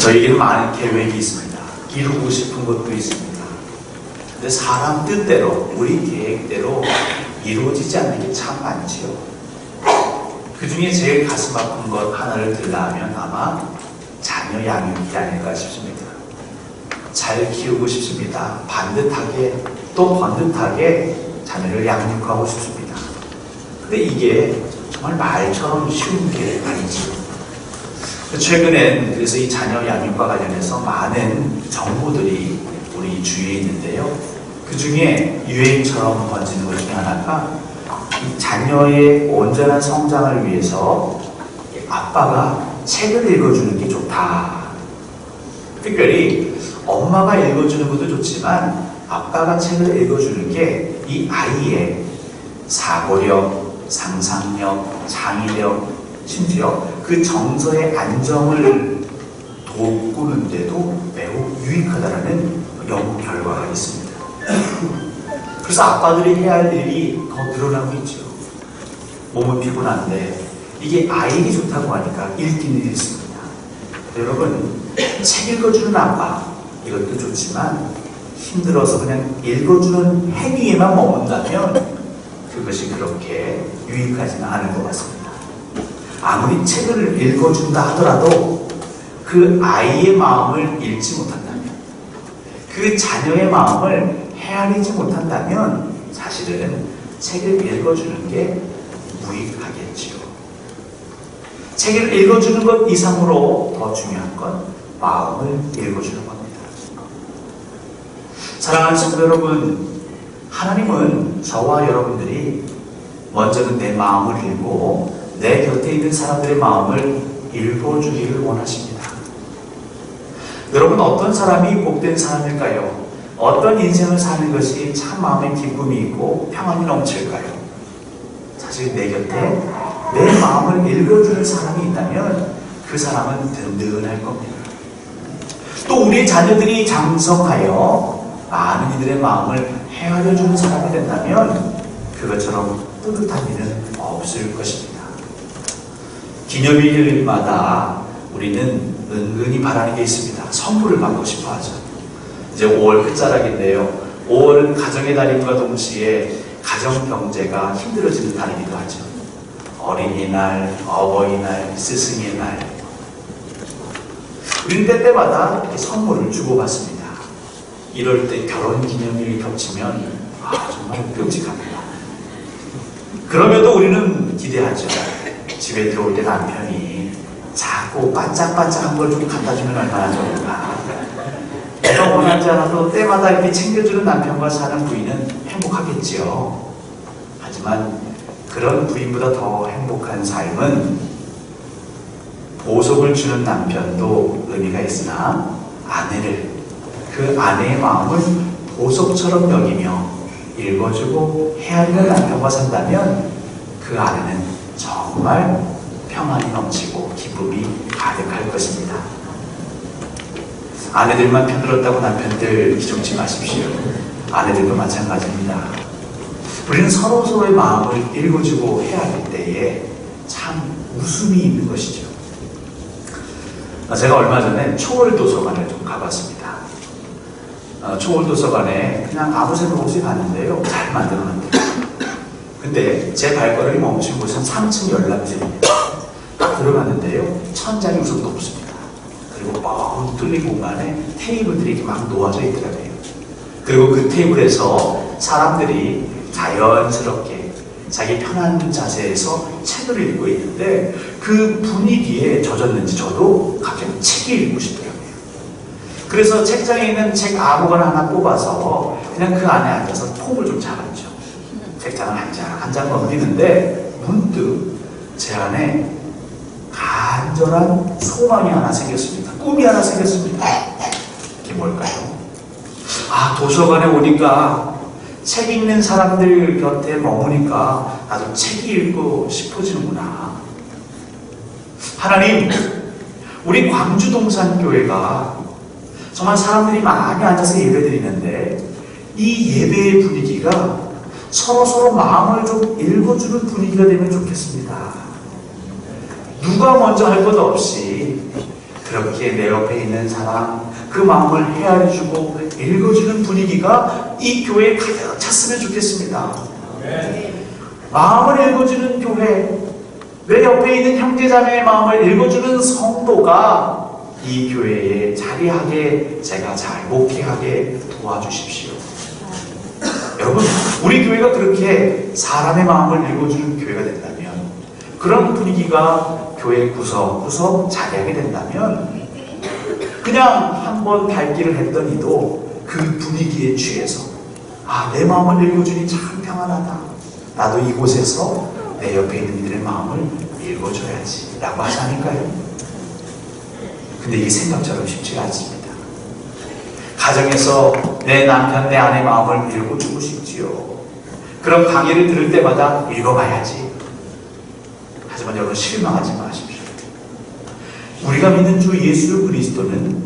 저에게는 많은 계획이 있습니다. 이루고 싶은 것도 있습니다. 근데 사람 뜻대로, 우리 계획대로 이루어지지 않는 게 참 많지요. 그 중에 제일 가슴 아픈 것 하나를 들라면 아마 자녀 양육이 아닐까 싶습니다. 잘 키우고 싶습니다. 반듯하게 또 번듯하게 자녀를 양육하고 싶습니다. 근데 이게 정말 말처럼 쉬운 게 아니죠. 최근엔 그래서 이 자녀 양육과 관련해서 많은 정보들이 우리 주위에 있는데요. 그 중에 유행처럼 번지는 것 중에 하나가 이 자녀의 온전한 성장을 위해서 아빠가 책을 읽어주는 게 좋다. 특별히 엄마가 읽어주는 것도 좋지만 아빠가 책을 읽어주는 게 이 아이의 사고력, 상상력, 창의력, 심지어 그 정서의 안정을 돕는데도 매우 유익하다는 연구 결과가 있습니다. 그래서 아빠들이 해야 할 일이 더 늘어나고 있죠. 몸은 피곤한데 이게 아이에게 좋다고 하니까 읽기는 일이 있습니다. 여러분, 책 읽어주는 아빠 이것도 좋지만 힘들어서 그냥 읽어주는 행위에만 머문다면 그것이 그렇게 유익하지는 않을 것 같습니다. 아무리 책을 읽어준다 하더라도 그 아이의 마음을 읽지 못한다면, 그 자녀의 마음을 헤아리지 못한다면 사실은 책을 읽어주는 게 무익하겠지요. 책을 읽어주는 것 이상으로 더 중요한 건 마음을 읽어주는 겁니다. 사랑하는 성도 여러분, 하나님은 저와 여러분들이 먼저는 내 마음을 읽고 내 곁에 있는 사람들의 마음을 읽어주기를 원하십니다. 여러분, 어떤 사람이 복된 사람일까요? 어떤 인생을 사는 것이 참 마음에 기쁨이 있고 평안이 넘칠까요? 사실 내 곁에 내 마음을 읽어주는 사람이 있다면 그 사람은 든든할 겁니다. 또 우리 자녀들이 장성하여 많은 이들의 마음을 헤아려주는 사람이 된다면 그것처럼 뿌듯한 일은 없을 것입니다. 기념일마다 우리는 은근히 바라는 게 있습니다. 선물을 받고 싶어 하죠. 이제 5월 끝자락인데요. 5월은 가정의 달임과 동시에 가정 경제가 힘들어지는 달이기도 하죠. 어린이날, 어버이날, 스승의 날. 우리는 때때마다 선물을 주고받습니다. 이럴 때 결혼기념일이 겹치면 정말 끔찍합니다. 그럼에도 우리는 기대하죠. 집에 들어올 때 남편이 자꾸 반짝반짝한 걸 좀 갖다 주면 얼마나 좋을까. 내가 원하지 않아도 때마다 이렇게 챙겨주는 남편과 사는 부인은 행복하겠지요. 하지만 그런 부인보다 더 행복한 삶은 보석을 주는 남편도 의미가 있으나 그 아내의 마음을 보석처럼 여기며 읽어주고 헤아리는 남편과 산다면 그 아내는 정말 평안이 넘치고 기쁨이 가득할 것입니다. 아내들만 편들었다고 남편들 기죽지 마십시오. 아내들도 마찬가지입니다. 우리는 서로서로의 마음을 읽어주고 헤아릴 때에 참 웃음이 있는 것이죠. 제가 얼마 전에 초월도서관을 좀 가봤습니다. 초월도서관에 그냥 아무 생각 없이 갔는데요. 잘 만들어놨대요. 근데 제 발걸음이 멈춘 곳은 3층 열람실입니다. 딱 들어갔는데요. 천장이 우선 높습니다. 그리고 뻥 뚫린 공간에 테이블들이 이렇게 막 놓아져 있더라고요. 그리고 그 테이블에서 사람들이 자연스럽게 자기 편한 자세에서 책을 읽고 있는데 그 분위기에 젖었는지 저도 갑자기 책이 읽고 싶더라고요. 그래서 책장에 있는 책 아무거나 하나 뽑아서 그냥 그 안에 앉아서 폼을 좀 잡았죠. 책장을 한 장 넘기는데 문득 제 안에 간절한 소망이 하나 생겼습니다. 꿈이 하나 생겼습니다. 이게 뭘까요? 도서관에 오니까 책 읽는 사람들 곁에 머무니까 나도 책이 읽고 싶어지는구나. 하나님, 우리 광주동산교회가 정말 사람들이 많이 앉아서 예배드리는데 이 예배의 분위기가 서로서로 마음을 좀 읽어주는 분위기가 되면 좋겠습니다. 누가 먼저 할 것 없이 그렇게 내 옆에 있는 사람, 그 마음을 헤아려주고 읽어주는 분위기가 이 교회에 가득 찼으면 좋겠습니다. 마음을 읽어주는 교회, 내 옆에 있는 형제자매의 마음을 읽어주는 성도가 이 교회에 자리하게, 제가 잘 목회하게 도와주십시오. 여러분, 우리 교회가 그렇게 사람의 마음을 읽어주는 교회가 된다면, 그런 분위기가 교회 구석구석 자리하게 된다면, 그냥 한번 발길을 했더니도 그 분위기에 취해서, 내 마음을 읽어주니 참 평안하다, 나도 이곳에서 내 옆에 있는 이들의 마음을 읽어줘야지 라고 하지 않을까요? 근데 이게 생각처럼 쉽지가 않습니다. 가정에서 내 남편, 내 아내 마음을 읽어주고 싶지요. 그럼 강의를 들을 때마다 읽어봐야지. 하지만 여러분, 실망하지 마십시오. 우리가 믿는 주 예수 그리스도는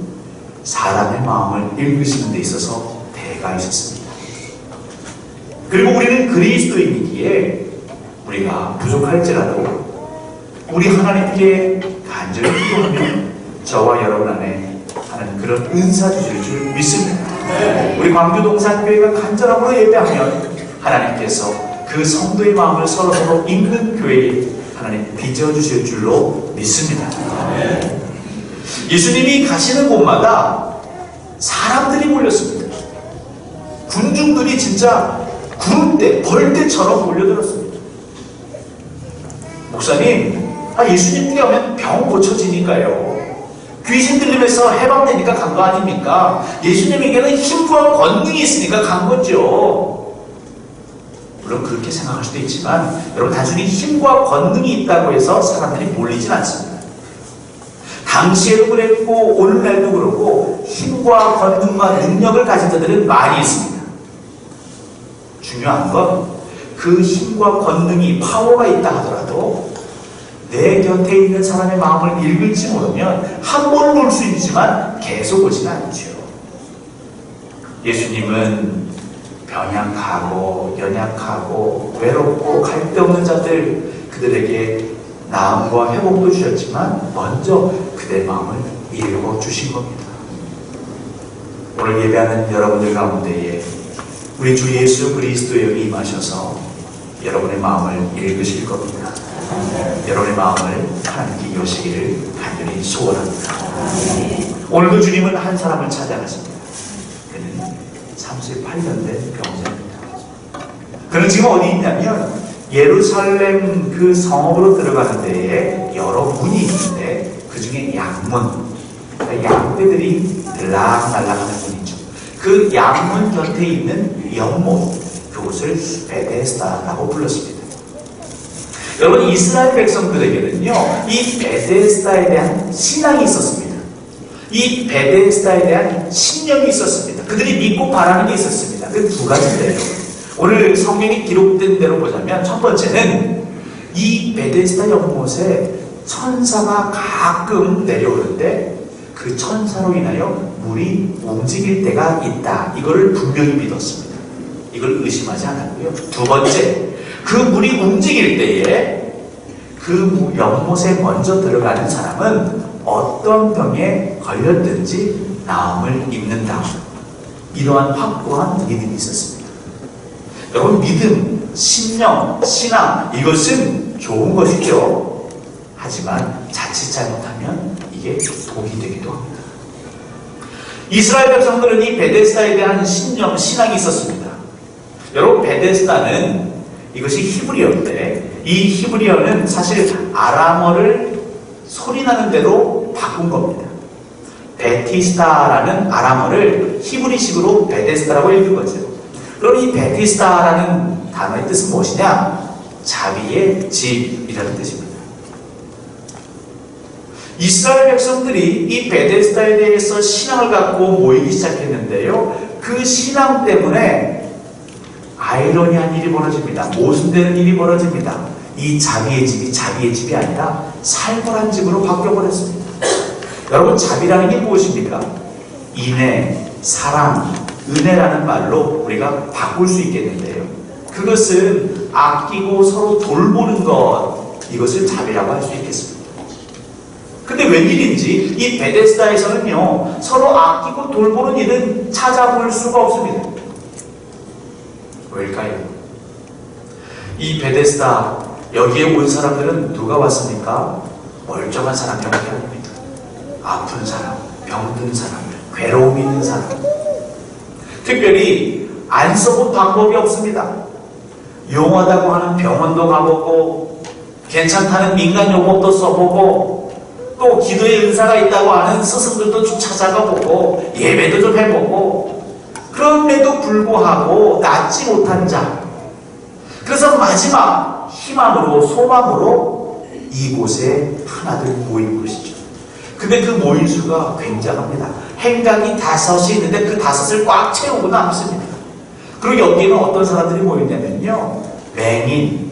사람의 마음을 읽으시는 데 있어서 대가 있었습니다. 그리고 우리는 그리스도인이기에 우리가 부족할지라도 우리 하나님께 간절히 기도하면 저와 여러분 안에 하는 그런 은사 주실 줄 믿습니다. 우리 광주동산교회가 간절함으로 예배하면 하나님께서 그 성도의 마음을 서로서로 읽는 교회에 하나님 빚어주실 줄로 믿습니다. 예수님이 가시는 곳마다 사람들이 몰렸습니다. 군중들이 진짜 구름대, 벌떼처럼 몰려들었습니다. 목사님, 예수님께 가면 병 고쳐지니까요. 귀신 들리면서 해방되니까 간 거 아닙니까? 예수님에게는 힘과 권능이 있으니까 간 거죠. 물론 그렇게 생각할 수도 있지만 여러분, 단순히 힘과 권능이 있다고 해서 사람들이 몰리진 않습니다. 당시에도 그랬고 오늘날도 그렇고 힘과 권능과 능력을 가진 자들은 많이 있습니다. 중요한 건 그 힘과 권능이, 파워가 있다 하더라도 내 곁에 있는 사람의 마음을 읽을지 모르면 한 번 올 수 있지만 계속 오지는 않죠. 예수님은 병약하고 연약하고 외롭고 갈데 없는 자들, 그들에게 나음과 회복도 주셨지만 먼저 그들의 마음을 읽어주신 겁니다. 오늘 예배하는 여러분들 가운데에 우리 주 예수 그리스도의 영이 임하셔서 여러분의 마음을 읽으실 겁니다. 여러분의 마음을 하나님께 여시기를 간절히 소원합니다. 오늘도 주님은 한 사람을 찾아가십니다. 그는 38년 된 병자입니다. 그는 지금 어디 있냐면 예루살렘 그 성읍으로 들어가는 데에 여러 문이 있는데 그 중에 양문, 양떼들이 들락날락하는 문이죠. 그 양문 곁에 있는 연못, 그곳을 베데스다라고 불렀습니다. 여러분, 이스라엘 백성들에게는요, 이 베데스다에 대한 신앙이 있었습니다. 이 베데스다에 대한 신념이 있었습니다. 그들이 믿고 바라는 게 있었습니다. 그 두 가지인데요. 오늘 성경이 기록된 대로 보자면 첫 번째는 이 베데스다 연못에 천사가 가끔 내려오는데 그 천사로 인하여 물이 움직일 때가 있다. 이거를 분명히 믿었습니다. 이걸 의심하지 않았고요. 두 번째, 그 물이 움직일 때에 그 연못에 먼저 들어가는 사람은 어떤 병에 걸렸든지 나음을 입는다. 이러한 확고한 믿음이 있었습니다. 여러분, 믿음, 신령, 신앙, 이것은 좋은 것이죠. 하지만 자칫 잘못하면 이게 독이 되기도 합니다. 이스라엘 백성들은 이 베데스다에 대한 신념, 신앙이 있었습니다. 여러분, 베데스다는 이것이 히브리어인데 이 히브리어는 사실 아람어를 소리나는 대로 바꾼 겁니다. 베티스다라는 아람어를 히브리식으로 베데스다라고 읽은 거죠. 그럼 이 베티스다라는 단어의 뜻은 무엇이냐? 자비의 집이라는 뜻입니다. 이스라엘 백성들이 이 베데스다에 대해서 신앙을 갖고 모이기 시작했는데요. 그 신앙 때문에 아이러니한 일이 벌어집니다. 모순되는 일이 벌어집니다. 이 자비의 집이 자비의 집이 아니라 살벌한 집으로 바뀌어버렸습니다. 여러분, 자비라는 게 무엇입니까? 인애, 사랑, 은혜라는 말로 우리가 바꿀 수 있겠는데요. 그것은 아끼고 서로 돌보는 것, 이것을 자비라고 할 수 있겠습니다. 근데 근데 웬일인지 이 베데스다에서는요, 서로 아끼고 돌보는 일은 찾아볼 수가 없습니다. 왜일까요? 이 베데스다, 여기에 온 사람들은 누가 왔습니까? 멀쩡한 사람밖에 아닙니다. 아픈 사람, 병든 사람, 괴로움 있는 사람. 특별히 안 써본 방법이 없습니다. 용하다고 하는 병원도 가보고, 괜찮다는 민간 용어도 써보고, 또 기도의 은사가 있다고 하는 스승들도 좀 찾아가보고, 예배도 좀 해보고, 그런데도 불구하고 낫지 못한 자. 그래서 마지막 희망으로, 소망으로 이곳에 하나들 모인 것이죠. 근데 그 모인 수가 굉장합니다. 행각이 5이 있는데 그 5을 꽉 채우고 남습니다. 그리고 여기는 어떤 사람들이 모였냐면요, 맹인,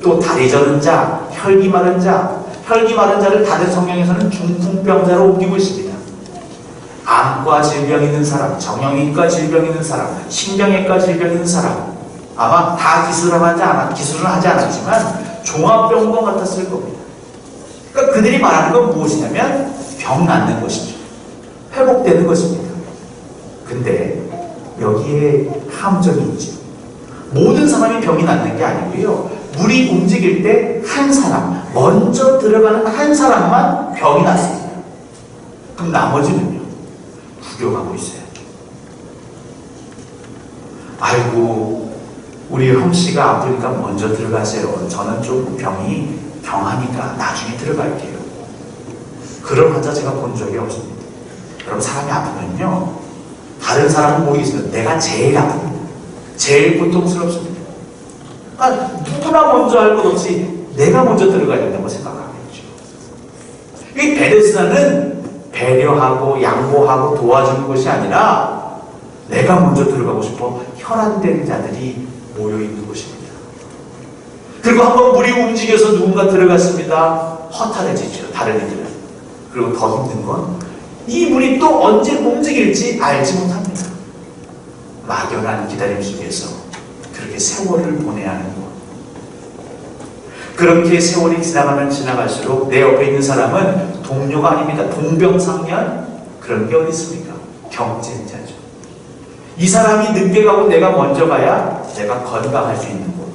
또 다리 저는 자, 혈기 마른 자, 혈기 마른 자를 다른 성경에서는 중풍병자로 옮기고 있습니다. 암과 질병 있는 사람, 정형외과 질병 있는 사람, 신경외과 질병 있는 사람, 아마 다 기술을 하지 않았지만 종합병원 같았을 겁니다. 그러니까 그들이 말하는 건 무엇이냐면 병 낫는 것이죠. 회복되는 것입니다. 근데 여기에 함정이 있죠. 모든 사람이 병이 낫는 게 아니고요, 물이 움직일 때 한 사람, 먼저 들어가는 한 사람만 병이 낫습니다. 그럼 나머지는요, 구경하고 있어요. 아이고, 우리 형씨가 아프니까 먼저 들어가세요. 저는 좀 병이 경하니까 나중에 들어갈게요. 그런 환자 제가 본 적이 없습니다. 여러분, 사람이 아프면요, 다른 사람은 모르겠어요. 내가 제일 아픕니다. 제일 고통스럽습니다. 누구나 먼저 할 것 없이 내가 먼저 들어가야 된다고 생각하겠죠. 이 베데스다는 배려하고 양보하고 도와주는 것이 아니라 내가 먼저 들어가고 싶어 혈안된 자들이 모여있는 곳입니다. 그리고 한번 물이 움직여서 누군가 들어갔습니다. 허탈해지죠, 다른 이들은. 그리고 더 힘든 건 이 물이 또 언제 움직일지 알지 못합니다. 막연한 기다림 속에서 그렇게 세월을 보내야 하는 것. 그렇게 세월이 지나가면 지나갈수록 내 옆에 있는 사람은 동료가 아닙니다. 동병상련? 그런 게 어디 있습니까? 경쟁자죠. 이 사람이 늦게 가고 내가 먼저 가야 내가 건강할 수 있는 곳.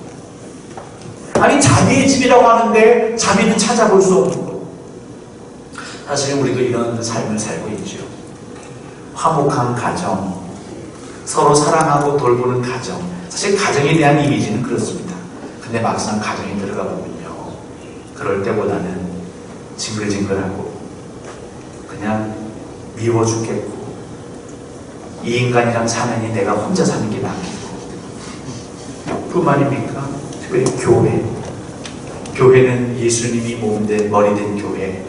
아니, 자비의 집이라고 하는데 자비는 찾아볼 수 없는 곳. 사실 우리도 이런 삶을 살고 있죠. 화목한 가정, 서로 사랑하고 돌보는 가정. 사실 가정에 대한 이미지는 그렇습니다. 근데 막상 가정에 들어가 보면요, 그럴 때보다는 징글징글하고 그냥 미워 죽겠고, 이 인간이랑 사느니 내가 혼자 사는 게 낫겠고. 뿐만입니까? 특별히 교회는 예수님이 몸된 머리된 교회,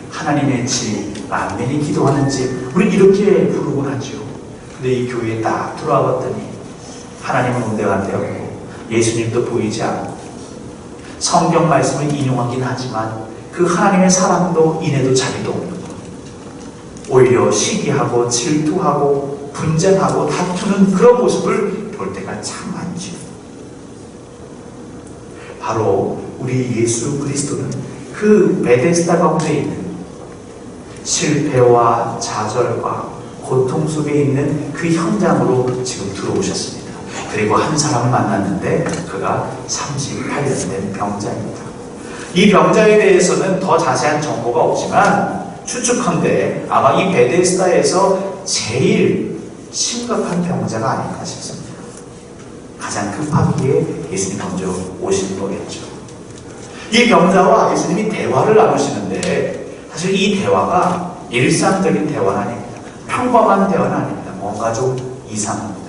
하나님의 집, 만민이 기도하는 집, 우리 이렇게 부르곤 하죠. 근데 이 교회에 딱 들어와 봤더니 하나님은 온데간데 없고 예수님도 보이지 않고, 성경 말씀을 인용하긴 하지만 그 하나님의 사랑도 인해도 자비도 없는 것. 오히려 시기하고 질투하고 분쟁하고 다투는 그런 모습을 볼 때가 참 많죠. 바로 우리 예수 그리스도는 그 베데스다 가운데 있는 실패와 좌절과 고통 속에 있는 그 현장으로 지금 들어오셨습니다. 그리고 한 사람을 만났는데 그가 38년 된 병자입니다. 이 병자에 대해서는 더 자세한 정보가 없지만 추측컨대 아마 이 베데스다에서 제일 심각한 병자가 아닐까 싶습니다. 가장 급하기에 예수님 먼저 오시는 거겠죠. 이 병자와 예수님이 대화를 나누시는데 사실 이 대화가 일상적인 대화는 아닙니다. 평범한 대화는 아닙니다. 뭔가 좀 이상합니다.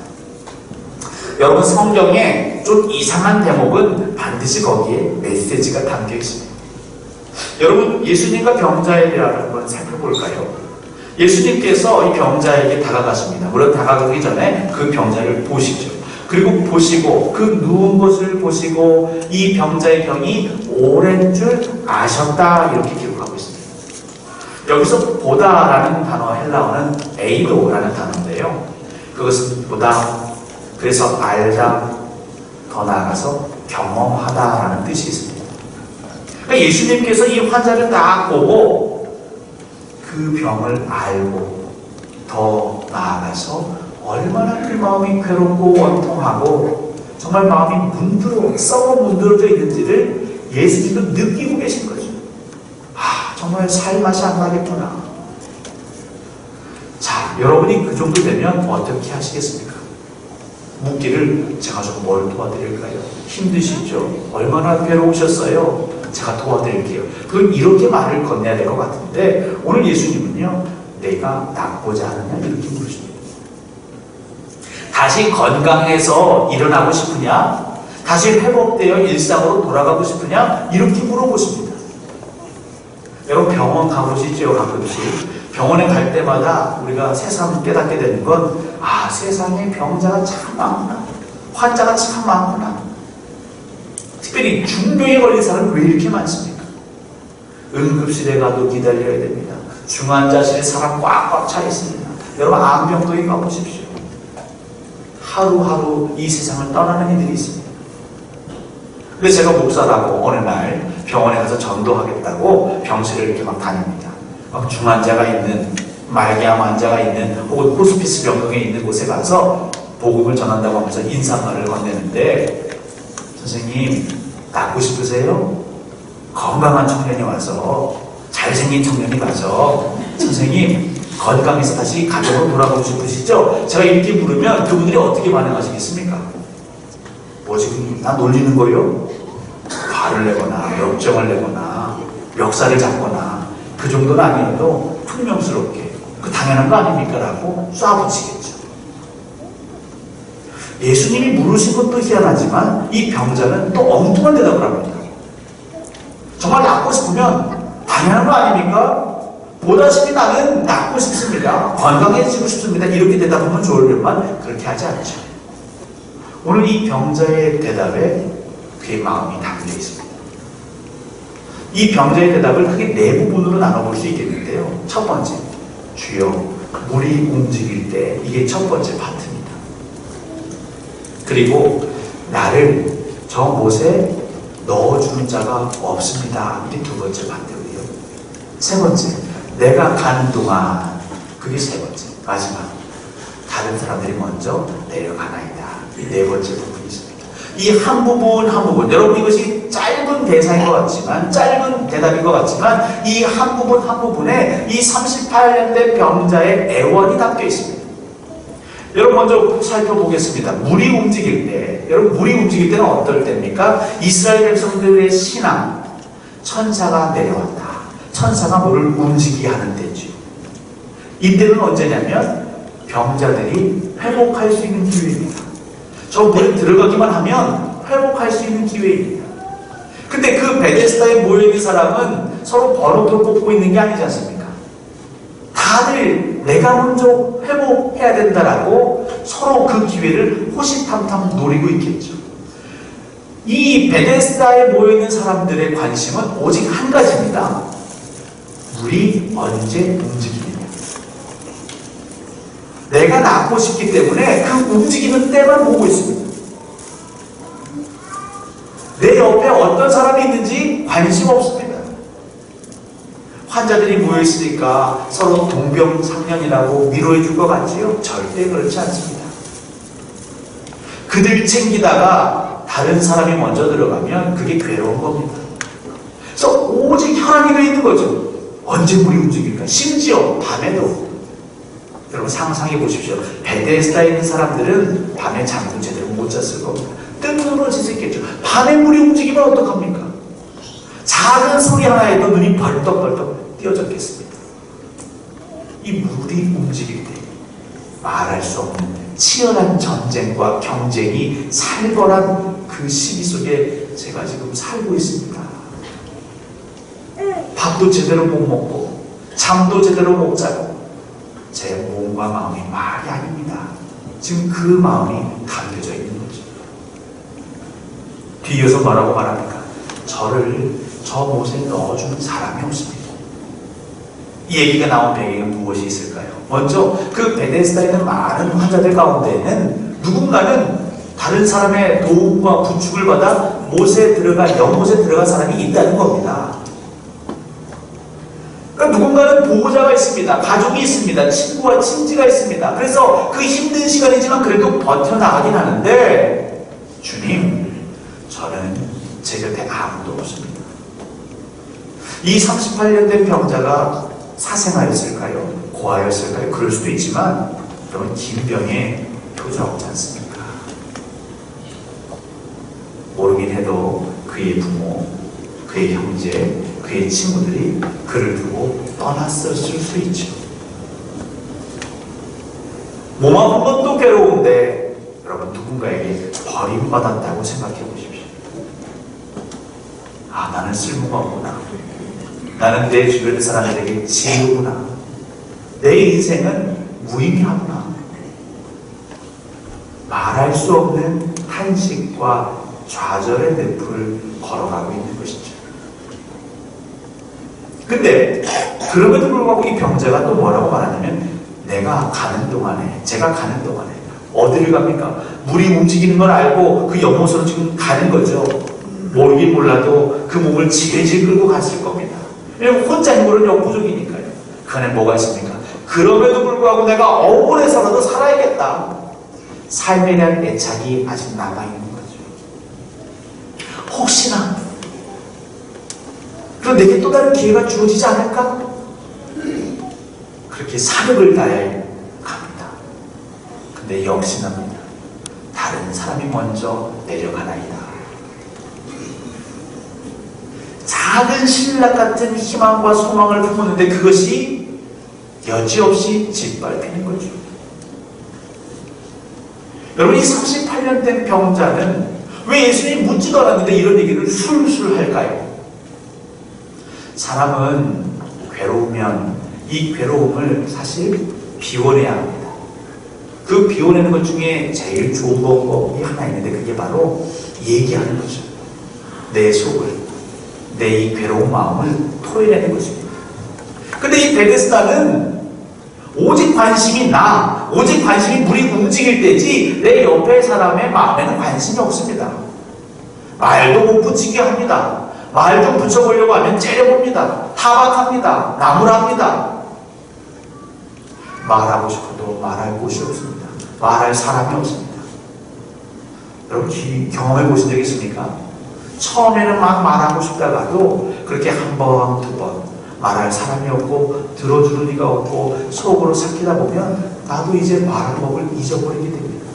여러분, 성경에 좀 이상한 대목은 반드시 거기에 메시지가 담겨 있습니다. 여러분, 예수님과 병자에 대한 한번 살펴볼까요? 예수님께서 이 병자에게 다가가십니다. 물론 다가가기 전에 그 병자를 보시죠. 그리고 보시고 그 누운 것을 보시고 이 병자의 병이 오랜 줄 아셨다, 이렇게 기록하고 있습니다. 여기서 보다라는 단어, 헬라어는 에이도라는 단어인데요, 그것은 보다, 그래서 알다, 더 나아가서 경험하다라는 뜻이 있습니다. 그러니까 예수님께서 이 환자를 딱 보고 그 병을 알고 더 나아가서 얼마나 그 마음이 괴롭고 원통하고 정말 마음이 썩어 문드러져 있는지를 예수님도 느끼고 계신 거죠. 정말 살 맛이 안 나겠구나. 자, 여러분이 그 정도 되면 어떻게 하시겠습니까? 묻기를 제가 좀 뭘 도와드릴까요? 힘드시죠? 얼마나 괴로우셨어요? 제가 도와드릴게요. 그럼 이렇게 말을 건네야 될 것 같은데 오늘 예수님은요, 내가 낫고자 하느냐 이렇게 물으십니다. 다시 건강해서 일어나고 싶으냐? 다시 회복되어 일상으로 돌아가고 싶으냐? 이렇게 물어보십니다. 여러분 병원 가보시죠. 가끔씩 병원에 갈 때마다 우리가 새삼 깨닫게 되는 건 세상에 병자가 참 많구나, 환자가 참 많구나. 특별히 중병에 걸린 사람은 왜 이렇게 많습니까? 응급실에 가도 기다려야 됩니다. 중환자실에 사람 꽉꽉 차 있습니다. 여러분 암병동에 가보십시오. 하루하루 이 세상을 떠나는 이들이 있습니다. 그래서 제가 목사라고 어느 날 병원에 가서 전도하겠다고 병실을 이렇게 막 다닙니다. 막 중환자가 있는, 말기암 환자가 있는 혹은 호스피스 병동에 있는 곳에 가서 복음을 전한다고 하면서 인사말을 건네는데, 선생님 낫고 싶으세요? 건강한 청년이 와서, 잘생긴 청년이 와서 선생님 건강해서 다시 가족으로 돌아가고 싶으시죠? 제가 이렇게 물으면 그분들이 어떻게 반응하시겠습니까? 뭐 지금 나 놀리는 거요? 화를 내거나 역정을 내거나 멱살을 잡거나 그 정도는 아니어도 퉁명스럽게 그 당연한 거 아닙니까? 라고 쏴붙이겠죠. 예수님이 물으신 것도 희한하지만 이 병자는 또 엉뚱한 대답을 합니다. 정말 낫고 싶으면 당연한 거 아닙니까? 보다시피 나는 낫고 싶습니다. 건강해지고 싶습니다. 이렇게 대답하면 좋으려만 그렇게 하지 않죠. 오늘 이 병자의 대답에 그의 마음이 담겨 있습니다. 이 병자의 대답을 크게 네 부분으로 나눠볼 수 있겠는데요. 첫 번째, 주여 물이 움직일 때, 이게 첫 번째 파트입니다. 그리고 나를 저 못에 넣어주는 자가 없습니다. 이게 두 번째 파트고요. 세 번째, 내가 가는 동안, 그게 세 번째, 마지막, 다른 사람들이 먼저 내려가나이다. 이 네 번째 부분이 있습니다. 이 한 부분 한 부분, 여러분 이것이 짧은 대사인 것 같지만, 짧은 대답인 것 같지만, 이 한 부분 한 부분에 이 38년 된 병자의 애원이 담겨 있습니다. 여러분 먼저 살펴보겠습니다. 물이 움직일 때, 여러분 물이 움직일 때는 어떨 때입니까? 이스라엘 백성들의 신앙, 천사가 내려왔다. 천사가 물을 움직이게 하는 때죠. 이때는 언제냐면 병자들이 회복할 수 있는 기회입니다. 저 물에 들어가기만 하면 회복할 수 있는 기회입니다. 근데 그 베데스다에 모여있는 사람은 서로 번호를 뽑고 있는 게 아니지 않습니까? 다들 내가 먼저 회복해야 된다라고 서로 그 기회를 호시탐탐 노리고 있겠죠. 이 베데스다에 모여있는 사람들의 관심은 오직 한 가지입니다. 물이 언제 움직이느냐. 내가 낫고 싶기 때문에 그 움직이는 때만 보고 있습니다. 내 옆에 어떤 사람이 있는지 관심 없습니다. 환자들이 모여있으니까 서로 동병상련이라고 위로해 줄 것 같지요? 절대 그렇지 않습니다. 그들 챙기다가 다른 사람이 먼저 들어가면 그게 괴로운 겁니다. 그래서 오직 혈안이 돼 있는 거죠. 언제 물이 움직일까? 심지어 밤에도. 여러분 상상해 보십시오. 베데스다에 있는 사람들은 밤에 잠도 제대로 못 잤을 겁니다. 뜬금없이 밤에 물이 움직이면 어떡합니까? 작은 소리 하나에도 눈이 벌떡벌떡 띄어졌겠습니다. 이 물이 움직일 때 말할 수 없는 치열한 전쟁과 경쟁이 살벌한 그 시기 속에 제가 지금 살고 있습니다. 밥도 제대로 못 먹고 잠도 제대로 못 자고 제 몸과 마음이 말이 아닙니다. 지금 그 마음이 담겨져 있는 거죠. 뒤이어서 뭐라고 말합니까? 저를 저 못에 넣어주는 사람이 없습니다. 이 얘기가 나온 배경은 무엇이 있을까요? 먼저 그 베데스다에 있는 많은 환자들 가운데에는 누군가는 다른 사람의 도움과 부축을 받아 연못에 들어간 사람이 있다는 겁니다. 그러니까 누군가는 보호자가 있습니다. 가족이 있습니다. 친구와 친지가 있습니다. 그래서 그 힘든 시간이지만 그래도 버텨나가긴 하는데, 주님, 저는 제 곁에 아무도 없습니다. 이 38년 된 병자가 사생아였을까요? 고아였을까요? 그럴 수도 있지만, 여러분, 김병의 표적 없지 않습니까? 모르긴 해도 그의 부모, 그의 형제, 그의 친구들이 그를 두고 떠났을 수 있죠. 몸 아픈 것도 괴로운데 여러분, 누군가에게 버림받았다고 생각해 보십시오. 아, 나는 쓸모가 없구나. 나는 내 주변 사람들에게 지우구나. 내 인생은 무의미하구나. 말할 수 없는 한식과 좌절의 늪을 걸어가고 있는 것이죠. 근데 그럼에도 불구하고 이 병자가 또 뭐라고 말하냐면, 제가 가는 동안에 어디를 갑니까? 물이 움직이는 걸 알고 그 연못으로 지금 가는 거죠. 모르긴 몰라도 그 몸을 질질 끌고 갔을 겁니다. 왜냐면 혼자 힘으로는 역부족이니까요. 그 안에 뭐가 있습니까? 그럼에도 불구하고 내가 억울해서라도 살아야겠다. 삶에 대한 애착이 아직 남아있는 거죠. 혹시나 그럼 내게 또 다른 기회가 주어지지 않을까? 그렇게 사력을 다해 갑니다. 근데 역시납니다. 다른 사람이 먼저 내려가나이다. 작은 신락 같은 희망과 소망을 품었는데 그것이 여지없이 짓밟히는 거죠. 여러분, 이 38년 된 병자는 왜 예수님이 묻지도 않았는데 이런 얘기를 술술 할까요? 사람은 괴로우면 이 괴로움을 사실 비워내야 합니다. 그 비워내는 것 중에 제일 좋은 방법이 하나 있는데 그게 바로 얘기하는 거죠. 내 속을, 내 이 괴로운 마음을 토해내는 것입니다. 근데 이 베데스다는 오직 관심이 오직 관심이 물이 움직일 때지 내 옆에 사람의 마음에는 관심이 없습니다. 말도 못 붙이게 합니다. 말 좀 붙여보려고 하면 째려봅니다. 타박합니다. 나무랍니다. 말하고 싶어도 말할 곳이 없습니다. 말할 사람이 없습니다. 여러분, 경험해 보신 적 있습니까? 처음에는 막 말하고 싶다가도 그렇게 한 번, 두 번 말할 사람이 없고 들어주는 이가 없고 속으로 삭히다 보면 나도 이제 말할 법을 잊어버리게 됩니다.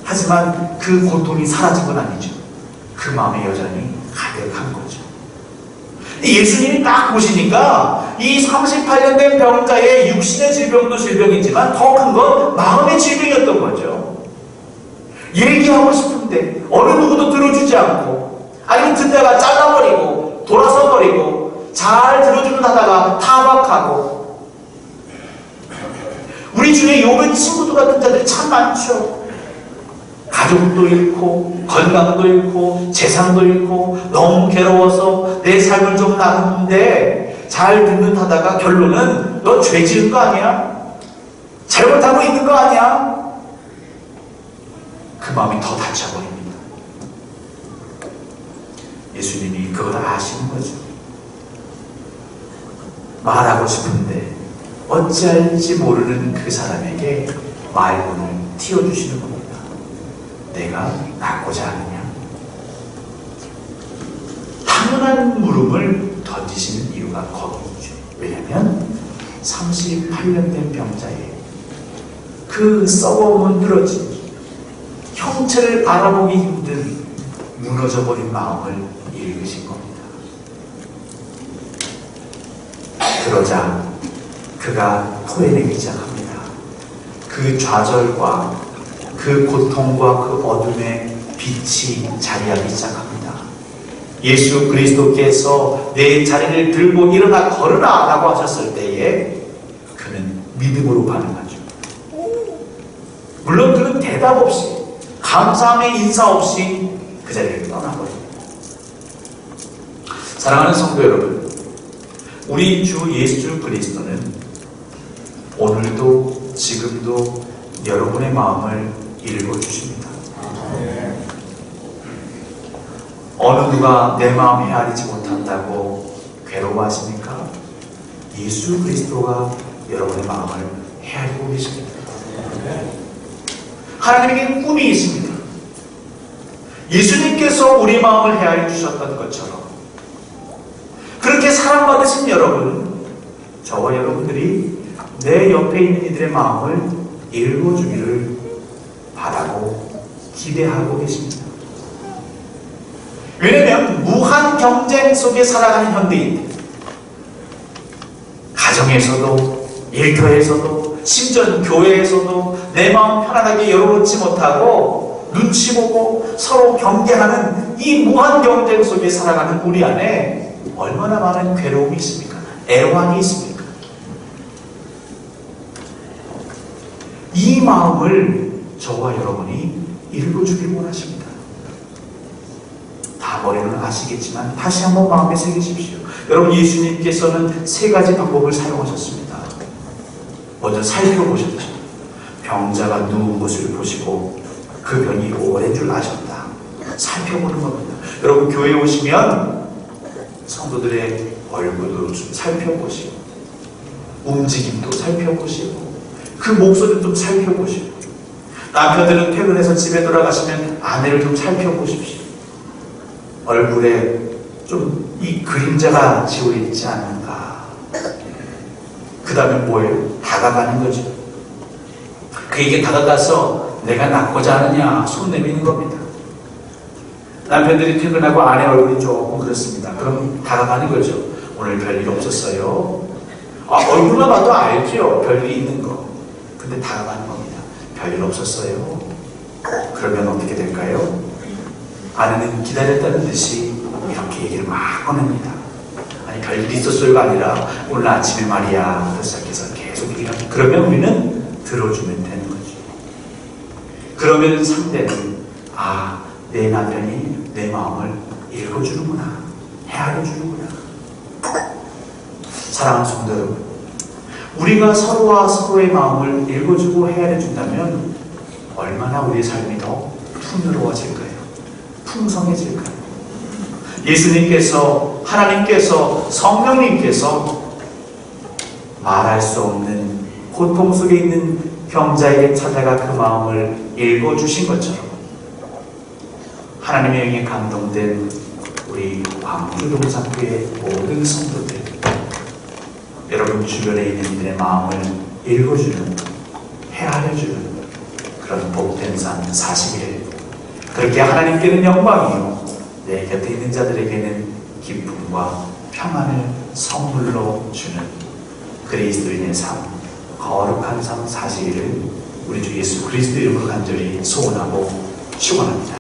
하지만 그 고통이 사라진 건 아니죠. 그 마음에 여전히 가득한 거죠. 예수님이 딱 보시니까 이 38년 된 병자의 육신의 질병도 질병이지만 더 큰 건 마음의 질병이었던 거죠. 얘기하고 싶은데 어느 누구도 들어주지 않고, 아니면 듣다가 잘라버리고 돌아서버리고, 잘 들어주는 하다가 타박하고. 우리 중에 욥의 친구들 같은 자들이 참 많죠. 가족도 잃고 건강도 잃고 재산도 잃고 너무 괴로워서 내 삶을 좀 나누는데 잘 듣는 하다가 결론은 너 죄 지은 거 아니야? 잘못하고 있는 거 아니야? 그 마음이 더 다쳐버립니다. 예수님이 그걸 아시는 거죠. 말하고 싶은데 어찌할지 모르는 그 사람에게 말문을 틔워주시는 겁니다. 내가 낫고자 하느냐? 당연한 물음을 던지시는 이유가 거기죠. 왜냐하면 38년 된 병자의 그 썩어문 늘어진 형체를 알아보기 힘든 무너져버린 마음을 읽으신 겁니다. 그러자 그가 토해내기 시작합니다. 그 좌절과 그 고통과 그 어둠의 빛이 자리하기 시작합니다. 예수 그리스도께서 내 자리를 들고 일어나 걸으라 라고 하셨을 때에 그는 믿음으로 반응하죠. 물론 그는 대답 없이, 감사함의 인사 없이 그 자리를 떠나버립니다. 사랑하는 성도 여러분, 우리 주 예수 그리스도는 오늘도 지금도 여러분의 마음을 읽어주십니다. 어느 누가 내 마음 헤아리지 못한다고 괴로워하십니까? 예수 그리스도가 여러분의 마음을 헤아리고 계십니다. 하나님에게 꿈이 있습니다. 예수님께서 우리 마음을 헤아려 주셨던 것처럼 그렇게 사랑받으신 여러분, 저와 여러분들이 내 옆에 있는 이들의 마음을 읽어주기를 바라고 기대하고 계십니다. 왜냐하면 무한 경쟁 속에 살아가는 현대인들, 가정에서도 일터에서도 심지어 교회에서도 내 마음 편안하게 열어놓지 못하고 눈치 보고 서로 경계하는 이 무한 경쟁 속에 살아가는 우리 안에 얼마나 많은 괴로움이 있습니까? 애환이 있습니까? 이 마음을 저와 여러분이 읽어주길 원하십니다. 다 머리는 아시겠지만 다시 한번 마음에 새기십시오. 여러분, 예수님께서는 세 가지 방법을 사용하셨습니다. 먼저 살펴보셨죠. 병자가 누운 것을 보시고 그 병이 오랜 줄 아셨다. 살펴보는 겁니다. 여러분, 교회에 오시면 성도들의 얼굴도 좀 살펴보시고 움직임도 살펴보시고 그 목소리도 좀 살펴보시고 남편들은 퇴근해서 집에 돌아가시면 아내를 좀 살펴보십시오. 얼굴에 좀 이 그림자가 지워 있지 않은가. 그 다음에 뭐예요? 다가가는 거죠. 그에게 다가가서 내가 낫고자 하느냐 손 내미는 겁니다. 남편들이 퇴근하고 아내 얼굴이 조금 그렇습니다. 그럼 다가가는 거죠. 오늘 별일 없었어요? 얼굴만 봐도 알죠. 별일이 있는 거. 근데 다가가는 겁니다. 별일 없었어요? 그러면 어떻게 될까요? 아내는 기다렸다는 듯이 이렇게 얘기를 막 꺼냅니다. 아니, 별일이 있었어요가 아니라 오늘 아침에 말이야 부터 시작해서 계속 얘기를 합니다. 그러면 우리는 들어주면 되는 거죠. 그러면 상대는 내 남편이 내 마음을 읽어주는구나, 헤아려주는구나. 사랑하는 성도 여러분, 우리가 서로와 서로의 마음을 읽어주고 헤아려준다면 얼마나 우리의 삶이 더 풍요로워질까요? 풍성해질까요? 예수님께서, 하나님께서, 성령님께서 말할 수 없는 고통 속에 있는 병자에게 찾아가 그 마음을 읽어주신 것처럼 하나님의 영에 감동된 우리 광주동산교회 모든 성도들, 여러분 주변에 있는 이들의 마음을 읽어주는, 헤아려주는 그런 복된 삶 40일, 그렇게 하나님께는 영광이요 내 곁에 있는 자들에게는 기쁨과 평안을 선물로 주는 그리스도인의 삶, 거룩한 삶 40일을 우리 주 예수 그리스도 이름으로 간절히 소원하고 축원합니다.